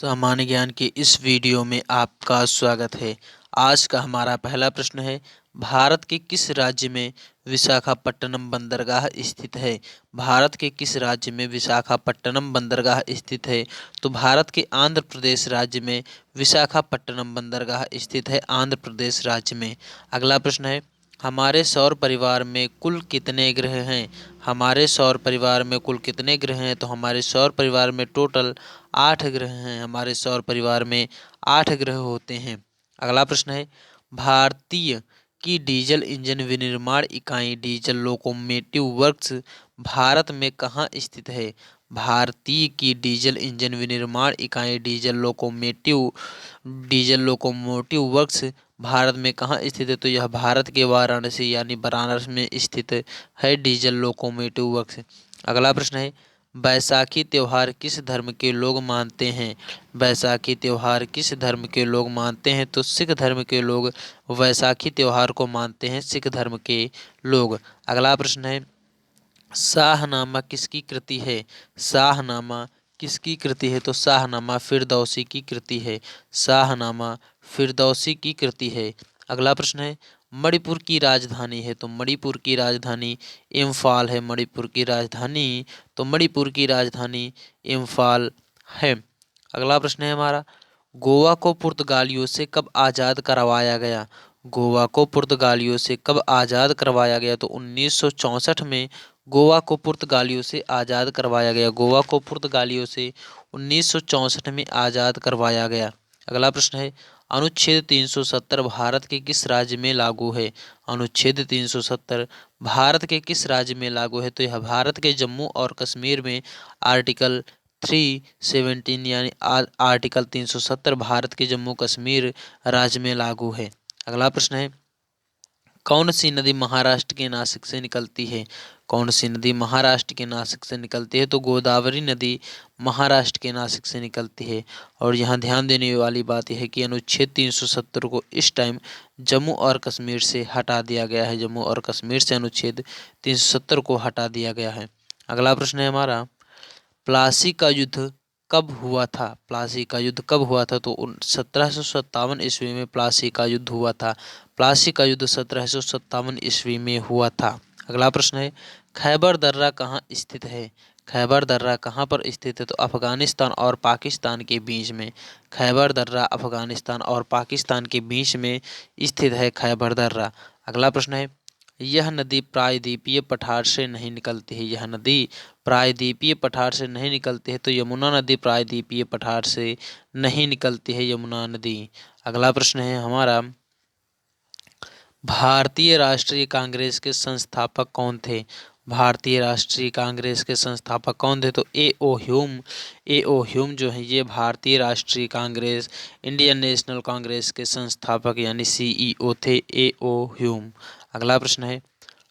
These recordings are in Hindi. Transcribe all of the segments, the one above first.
सामान्य ज्ञान के इस वीडियो में आपका स्वागत है। आज का हमारा पहला प्रश्न है, भारत के किस राज्य में विशाखापट्टनम बंदरगाह स्थित है? भारत के किस राज्य में विशाखापट्टनम बंदरगाह स्थित है? तो भारत के आंध्र प्रदेश राज्य में विशाखापट्टनम बंदरगाह स्थित है, आंध्र प्रदेश राज्य में। अगला प्रश्न है, हमारे सौर परिवार में कुल कितने ग्रह हैं? हमारे सौर परिवार में कुल कितने ग्रह हैं? तो हमारे सौर परिवार में टोटल 8 ग्रह हैं। हमारे सौर परिवार में 8 ग्रह होते हैं। अगला प्रश्न है, भारतीय की डीजल इंजन विनिर्माण इकाई डीजल लोकोमोटिव वर्क्स भारत में कहाँ स्थित है? भारतीय की डीजल इंजन विनिर्माण इकाई डीजल लोकोमोटिव वर्क्स भारत में कहाँ स्थित है? तो यह भारत के वाराणसी यानी बनारस में स्थित है डीजल लोकोमोटिव वर्क्स। अगला प्रश्न है, बैसाखी त्योहार किस धर्म के लोग मानते हैं? बैसाखी त्योहार किस धर्म के लोग मानते हैं? तो सिख धर्म के लोग वैसाखी त्योहार को मानते हैं, सिख धर्म के लोग। अगला प्रश्न है, शाहनामा किसकी कृति है? शाहनामा किसकी कृति है? तो शाहनामा फिरदौसी की कृति है। शाहनामा फिरदौसी की कृति है। अगला प्रश्न है, मणिपुर की राजधानी है? तो मणिपुर की राजधानी इम्फाल है। मणिपुर की राजधानी मणिपुर की राजधानी इम्फाल है। अगला प्रश्न है हमारा, गोवा को पुर्तगालियों से कब आज़ाद करवाया गया? गोवा को पुर्तगालियों से कब आज़ाद करवाया गया? तो 1964 में गोवा को पुर्तगालियों से आज़ाद करवाया गया। गोवा को पुर्तगालियों से 1964 में आज़ाद करवाया गया। अगला प्रश्न है, अनुच्छेद 370 भारत के किस राज्य में लागू है? अनुच्छेद 370 भारत के किस राज्य में लागू है? तो यह भारत के जम्मू और कश्मीर में आर्टिकल 317 यानी आर्टिकल 370 भारत के जम्मू कश्मीर राज्य में लागू है। अगला प्रश्न है, कौन सी नदी महाराष्ट्र के नासिक से निकलती है? कौन सी नदी महाराष्ट्र के नासिक से निकलती है? तो गोदावरी नदी महाराष्ट्र के नासिक से निकलती है। और यहाँ ध्यान देने वाली बात यह है कि अनुच्छेद 370 को इस टाइम जम्मू और कश्मीर से हटा दिया गया है। जम्मू और कश्मीर से अनुच्छेद 370 को हटा दिया गया है। अगला प्रश्न है हमारा, प्लासी का युद्ध कब हुआ था? प्लासी का युद्ध कब हुआ था? तो 1757 ईस्वी में प्लासी का युद्ध हुआ था। प्लासी का युद्ध 1757 ईस्वी में हुआ था। अगला प्रश्न है, खैबर दर्रा कहाँ स्थित है? खैबर दर्रा कहाँ पर स्थित है? तो अफगानिस्तान और पाकिस्तान के बीच में। खैबर दर्रा अफगानिस्तान और पाकिस्तान के बीच में स्थित है खैबर दर्रा। अगला प्रश्न है, यह नदी प्रायद्वीपीय पठार से नहीं निकलती है। यह नदी प्रायद्वीपीय पठार से नहीं निकलती है। तो यमुना नदी प्रायद्वीपीय पठार से नहीं निकलती है, यमुना नदी। अगला प्रश्न है हमारा, भारतीय राष्ट्रीय कांग्रेस के संस्थापक कौन थे? भारतीय राष्ट्रीय कांग्रेस के संस्थापक कौन थे? तो ए ओ ह्यूम जो है ये भारतीय राष्ट्रीय कांग्रेस इंडियन नेशनल कांग्रेस के संस्थापक यानी CEO थे, ए.ओ. ह्यूम। अगला प्रश्न है,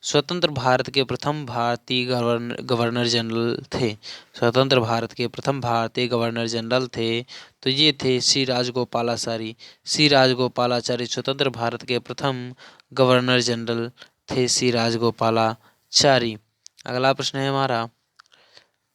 स्वतंत्र भारत के प्रथम भारतीय गवर्नर जनरल थे? स्वतंत्र भारत के प्रथम भारतीय गवर्नर जनरल थे तो ये थे सी राजगोपालाचारी। सी राजगोपालाचारी स्वतंत्र भारत के प्रथम गवर्नर जनरल थे, सी राजगोपालाचारी। अगला प्रश्न है हमारा,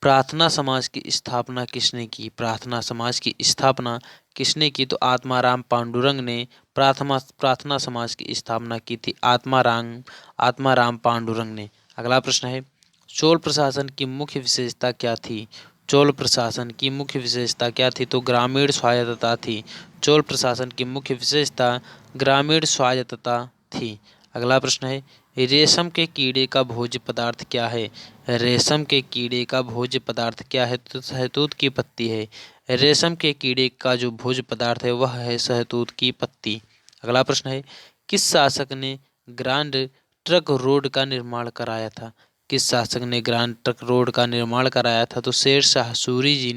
प्रार्थना समाज की स्थापना किसने की? प्रार्थना समाज की स्थापना किसने की? तो आत्माराम पांडुरंग ने प्रार्थना समाज की स्थापना की थी, आत्माराम पांडुरंग ने। अगला प्रश्न है, चोल प्रशासन की मुख्य विशेषता क्या थी? चोल प्रशासन की मुख्य विशेषता क्या थी? तो ग्रामीण स्वायत्तता थी। चोल प्रशासन की मुख्य विशेषता ग्रामीण स्वायत्तता थी। अगला प्रश्न है, रेशम के कीड़े का भोज्य पदार्थ क्या है? रेशम के कीड़े का भोज्य पदार्थ क्या है? तो शहतूत की पत्ती है। रेशम के कीड़े का जो भोज्य पदार्थ है वह है शहतूत की पत्ती। अगला प्रश्न है, किस शासक ने ग्रांड ट्रंक रोड का निर्माण कराया था? किस शासक ने ग्रांड ट्रंक रोड का निर्माण कराया था? तो शेरशाह सूरी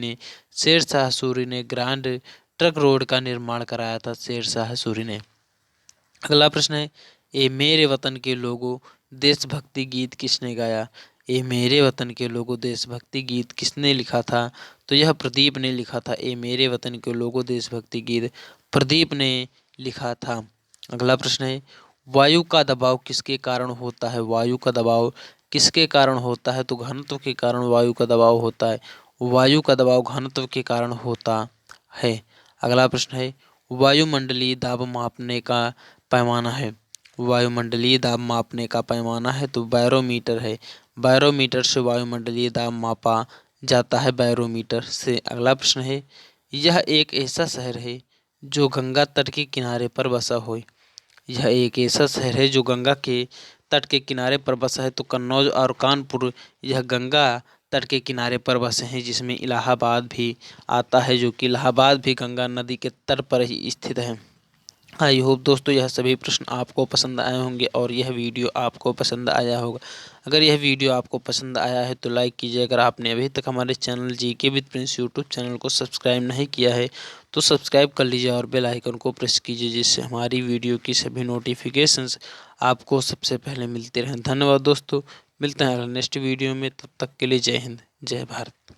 ने ग्रांड ट्रंक रोड का निर्माण कराया था, शेरशाह सूरी ने। अगला प्रश्न है, ए मेरे वतन के लोगों देशभक्ति गीत किसने गाया? ए मेरे वतन के लोगों देशभक्ति गीत किसने लिखा था? तो यह प्रदीप ने लिखा था। ए मेरे वतन के लोगों देशभक्ति गीत प्रदीप ने लिखा था। अगला प्रश्न है, वायु का दबाव किसके कारण होता है? वायु का दबाव किसके कारण होता है? तो घनत्व के कारण वायु का दबाव होता है। वायु का दबाव घनत्व के कारण होता है। अगला प्रश्न है वायुमंडलीय दाब मापने का पैमाना है। वायुमंडलीय दाब मापने का पैमाना है तो बैरोमीटर है। बैरोमीटर से वायुमंडलीय दाब मापा जाता है बैरोमीटर से। अगला प्रश्न है यह एक ऐसा शहर है जो गंगा तट के किनारे पर बसा हो। यह एक ऐसा शहर है जो गंगा के तट के किनारे पर बसा है तो कन्नौज और कानपुर यह गंगा तट के किनारे पर बसे हैं, जिसमें इलाहाबाद भी आता है, जो कि इलाहाबाद भी गंगा नदी के तट पर ही स्थित है। आई होप दोस्तों यह सभी प्रश्न आपको पसंद आए होंगे और यह वीडियो आपको पसंद आया होगा। अगर यह वीडियो आपको पसंद आया है तो लाइक कीजिए। अगर आपने अभी तक हमारे channel GK with Prince YouTube channel को सब्सक्राइब नहीं किया है तो सब्सक्राइब कर लीजिए और बेल आइकन को प्रेस कीजिए, जिससे हमारी वीडियो की सभी नोटिफिकेशंस आपको सबसे पहले मिलते रहें। धन्यवाद दोस्तों, मिलते हैं नेक्स्ट वीडियो में, तब तक के लिए जय हिंद जय भारत।